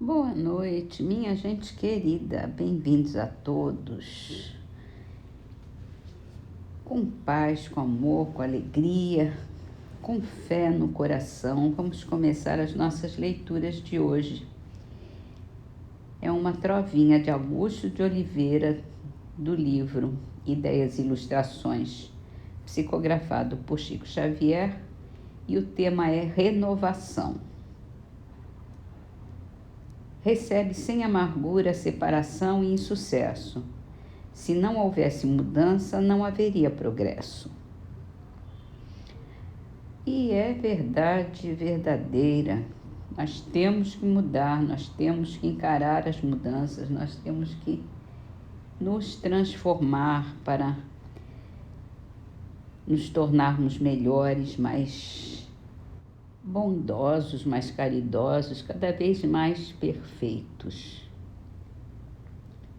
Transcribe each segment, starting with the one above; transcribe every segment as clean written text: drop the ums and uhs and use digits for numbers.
Boa noite, minha gente querida, bem-vindos a todos. Com paz, com amor, com alegria, com fé no coração, vamos começar as nossas leituras de hoje. É uma trovinha de Augusto de Oliveira, do livro Ideias e Ilustrações, psicografado por Chico Xavier, e o tema é renovação. Recebe sem amargura a separação e insucesso. Se não houvesse mudança, não haveria progresso. E é verdade verdadeira. Nós temos que mudar, nós temos que encarar as mudanças, nós temos que nos transformar para nos tornarmos melhores, mais bondosos, mais caridosos, cada vez mais perfeitos.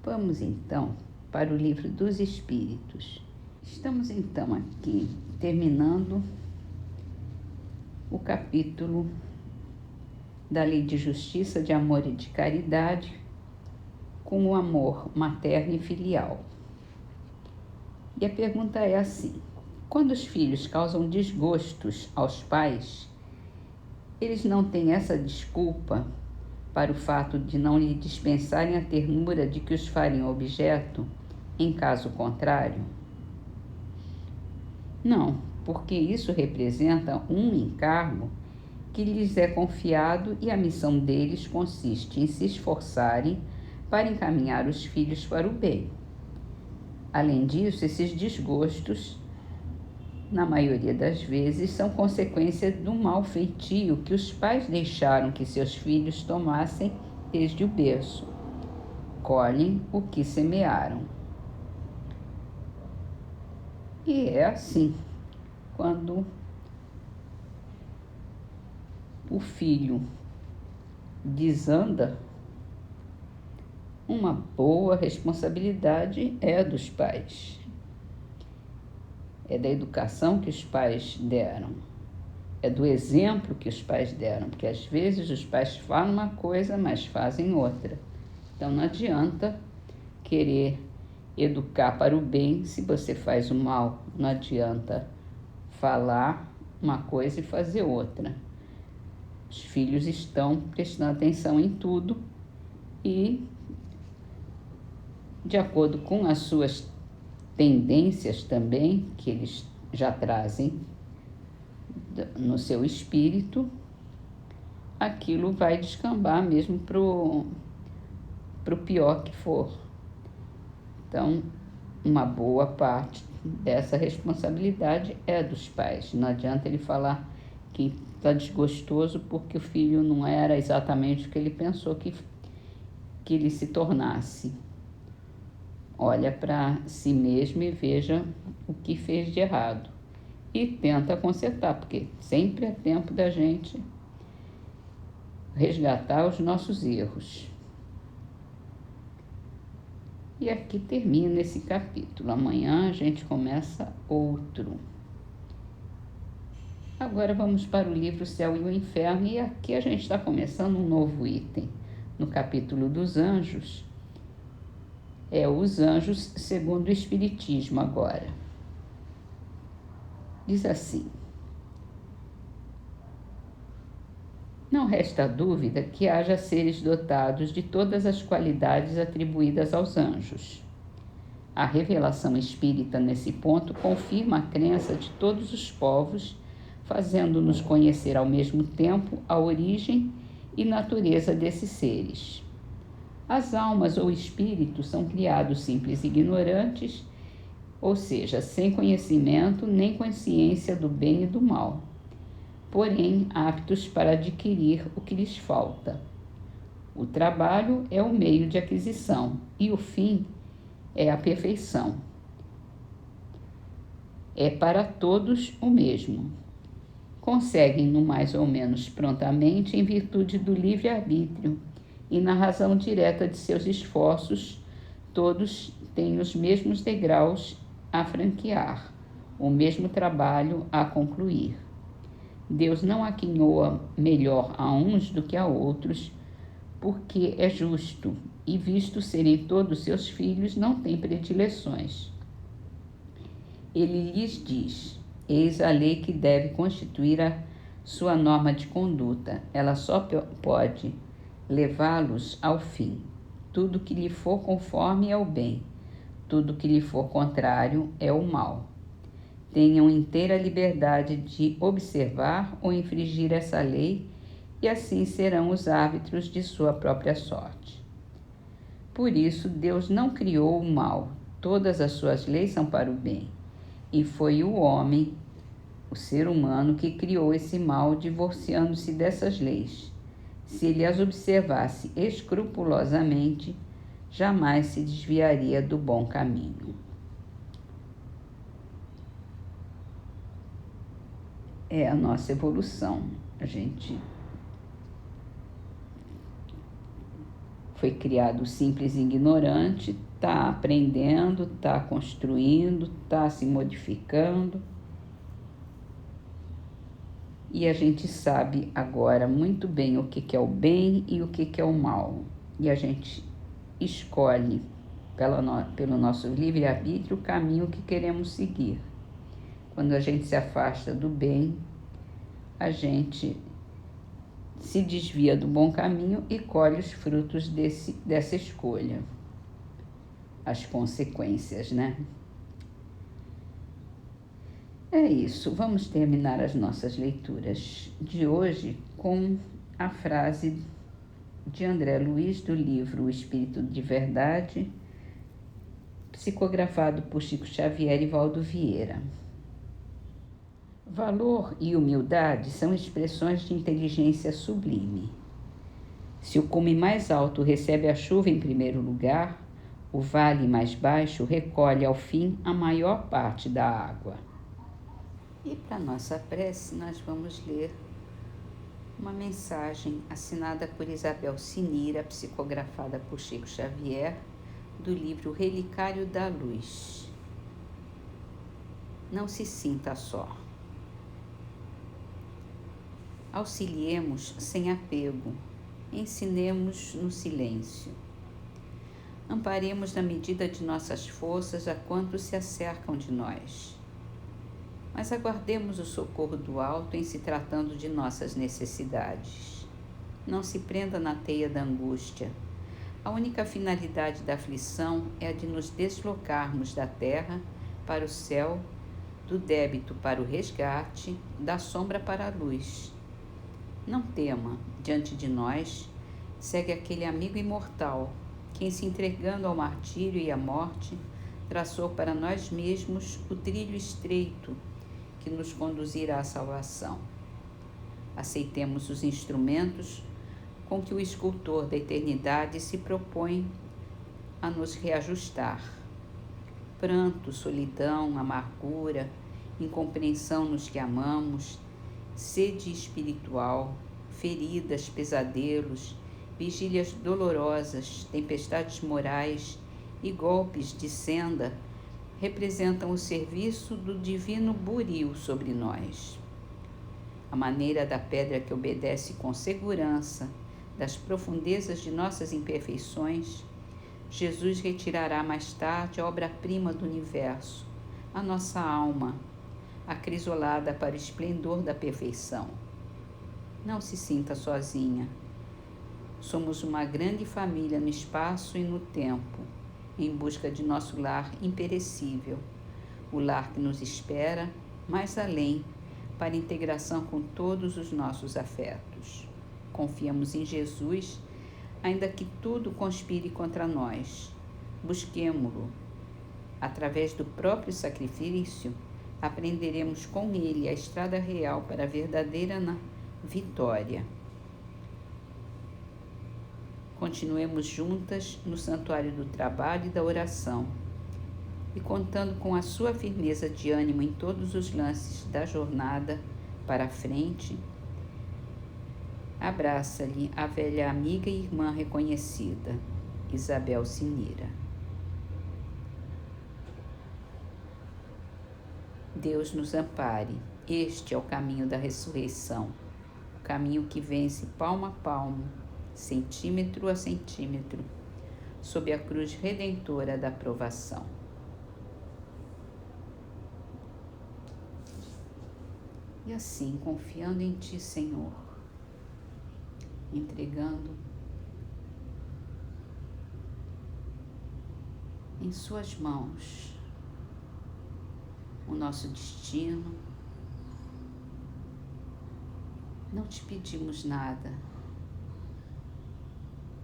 Vamos então para o Livro dos Espíritos. Estamos então aqui terminando o capítulo da Lei de Justiça, de Amor e de Caridade, com o amor materno e filial. E a pergunta é assim: quando os filhos causam desgostos aos pais, eles não têm essa desculpa para o fato de não lhe dispensarem a ternura de que os fariam objeto, em caso contrário? Não, porque isso representa um encargo que lhes é confiado e a missão deles consiste em se esforçarem para encaminhar os filhos para o bem. Além disso, esses desgostos, na maioria das vezes, são consequência do mau feitio que os pais deixaram que seus filhos tomassem desde o berço. Colhem o que semearam. E é assim, quando o filho desanda, uma boa responsabilidade é dos pais. É da educação que os pais deram, é do exemplo que os pais deram, porque às vezes os pais falam uma coisa, mas fazem outra. Então não adianta querer educar para o bem se você faz o mal. Não adianta falar uma coisa e fazer outra. Os filhos estão prestando atenção em tudo e, de acordo com as suas tendências também, que eles já trazem no seu espírito, aquilo vai descambar mesmo pro pior que for. Então, uma boa parte dessa responsabilidade é dos pais. Não adianta ele falar que está desgostoso porque o filho não era exatamente o que ele pensou que ele se tornasse. Olha para si mesmo e veja o que fez de errado. E tenta consertar, porque sempre é tempo da gente resgatar os nossos erros. E aqui termina esse capítulo. Amanhã a gente começa outro. Agora vamos para o livro Céu e o Inferno, e aqui a gente está começando um novo item. No capítulo dos anjos, os anjos segundo o Espiritismo agora. Diz assim: não resta dúvida que haja seres dotados de todas as qualidades atribuídas aos anjos. A revelação espírita nesse ponto confirma a crença de todos os povos, fazendo-nos conhecer ao mesmo tempo a origem e natureza desses seres. As almas ou espíritos são criados simples e ignorantes, ou seja, sem conhecimento nem consciência do bem e do mal, porém aptos para adquirir o que lhes falta. O trabalho é o meio de aquisição e o fim é a perfeição. É para todos o mesmo. Conseguem-no mais ou menos prontamente em virtude do livre-arbítrio e na razão direta de seus esforços. Todos têm os mesmos degraus a franquear, o mesmo trabalho a concluir. Deus não aquinhoa melhor a uns do que a outros, porque é justo, e visto serem todos seus filhos, não tem predileções. Ele lhes diz: eis a lei que deve constituir a sua norma de conduta. Ela só pode levá-los ao fim. Tudo que lhe for conforme é o bem, tudo que lhe for contrário é o mal. Tenham inteira liberdade de observar ou infringir essa lei, e assim serão os árbitros de sua própria sorte. Por isso, Deus não criou o mal, todas as suas leis são para o bem. E foi o homem, o ser humano, que criou esse mal, divorciando-se dessas leis. Se ele as observasse escrupulosamente, jamais se desviaria do bom caminho. É a nossa evolução. A gente foi criado simples e ignorante, está aprendendo, está construindo, está se modificando. E a gente sabe agora muito bem o que é o bem e o que é o mal. E a gente escolhe, pelo nosso livre-arbítrio, o caminho que queremos seguir. Quando a gente se afasta do bem, a gente se desvia do bom caminho e colhe os frutos dessa escolha. As consequências, né? É isso, vamos terminar as nossas leituras de hoje com a frase de André Luiz do livro O Espírito de Verdade, psicografado por Chico Xavier e Valdo Vieira. Valor e humildade são expressões de inteligência sublime. Se o cume mais alto recebe a chuva em primeiro lugar, o vale mais baixo recolhe ao fim a maior parte da água. E para nossa prece, nós vamos ler uma mensagem assinada por Isabel Sinira, psicografada por Chico Xavier, do livro Relicário da Luz. Não se sinta só. Auxiliemos sem apego, ensinemos no silêncio. Amparemos na medida de nossas forças a quantos se acercam de nós. Mas aguardemos o socorro do alto em se tratando de nossas necessidades. Não se prenda na teia da angústia. A única finalidade da aflição é a de nos deslocarmos da terra para o céu, do débito para o resgate, da sombra para a luz. Não tema, diante de nós, segue aquele amigo imortal, quem, se entregando ao martírio e à morte, traçou para nós mesmos o trilho estreito que nos conduzirá à salvação. Aceitemos os instrumentos com que o escultor da eternidade se propõe a nos reajustar. Pranto, solidão, amargura, incompreensão nos que amamos, sede espiritual, feridas, pesadelos, vigílias dolorosas, tempestades morais e golpes de senda representam o serviço do divino buril sobre nós. A maneira da pedra que obedece com segurança das profundezas de nossas imperfeições, Jesus retirará mais tarde a obra-prima do universo, a nossa alma, acrisolada para o esplendor da perfeição. Não se sinta sozinha. Somos uma grande família no espaço e no tempo, em busca de nosso lar imperecível, o lar que nos espera mais além para integração com todos os nossos afetos. Confiamos em Jesus, ainda que tudo conspire contra nós. Busquemo-lo. Através do próprio sacrifício, aprenderemos com ele a estrada real para a verdadeira vitória. Continuemos juntas no santuário do trabalho e da oração, e contando com a sua firmeza de ânimo em todos os lances da jornada para a frente, abraça-lhe a velha amiga e irmã reconhecida, Isabel Sinira. Deus nos ampare. Este é o caminho da ressurreição, o caminho que vence palmo a palmo, centímetro a centímetro, sob a cruz redentora da provação. E assim, confiando em Ti, Senhor, entregando em Suas mãos o nosso destino, não Te pedimos nada,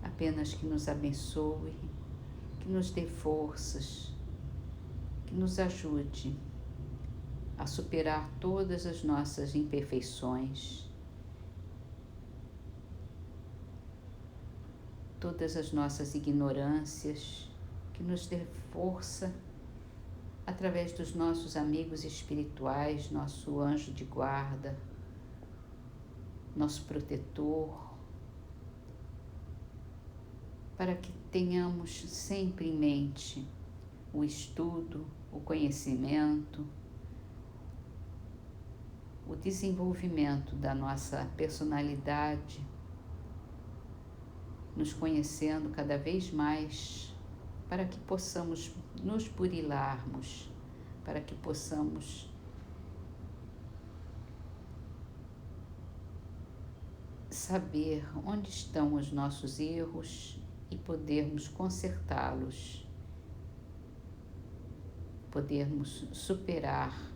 apenas que nos abençoe, que nos dê forças, que nos ajude a superar todas as nossas imperfeições, todas as nossas ignorâncias, que nos dê força através dos nossos amigos espirituais, nosso anjo de guarda, nosso protetor, para que tenhamos sempre em mente o estudo, o conhecimento, o desenvolvimento da nossa personalidade, nos conhecendo cada vez mais, para que possamos nos burilarmos, para que possamos saber onde estão os nossos erros e podermos consertá-los, podermos superar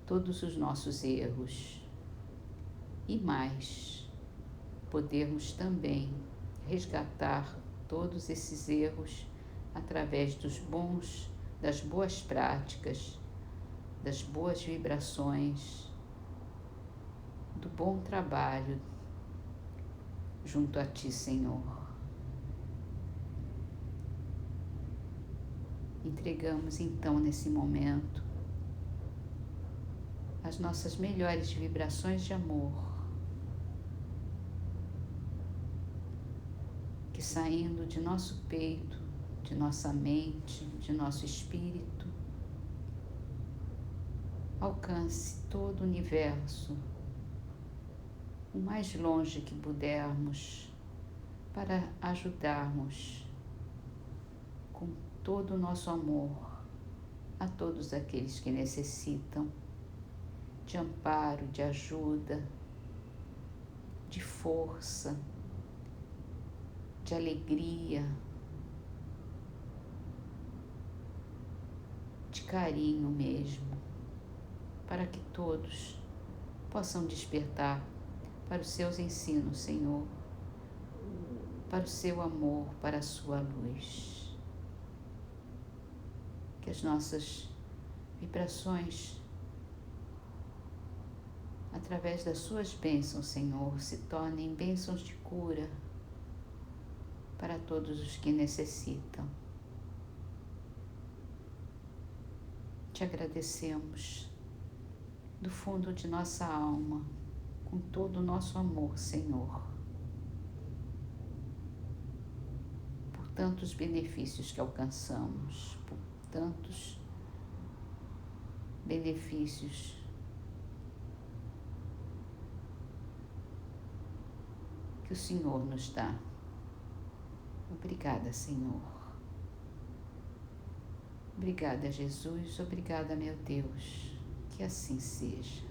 todos os nossos erros e mais, podermos também resgatar todos esses erros através das boas práticas, das boas vibrações, do bom trabalho junto a Ti, Senhor. Entregamos então nesse momento as nossas melhores vibrações de amor, que saindo de nosso peito, de nossa mente, de nosso espírito, alcance todo o universo, o mais longe que pudermos, para ajudarmos com todo o nosso amor a todos aqueles que necessitam de amparo, de ajuda, de força, de alegria, de carinho mesmo, para que todos possam despertar para os Seus ensinos, Senhor, para o Seu amor, para a Sua luz. Que as nossas vibrações, através das Suas bênçãos, Senhor, se tornem bênçãos de cura para todos os que necessitam. Te agradecemos do fundo de nossa alma, com todo o nosso amor, Senhor, por tantos benefícios que alcançamos, por tantos benefícios que o Senhor nos dá. Obrigada, Senhor. Obrigada, Jesus. Obrigada, meu Deus. Que assim seja.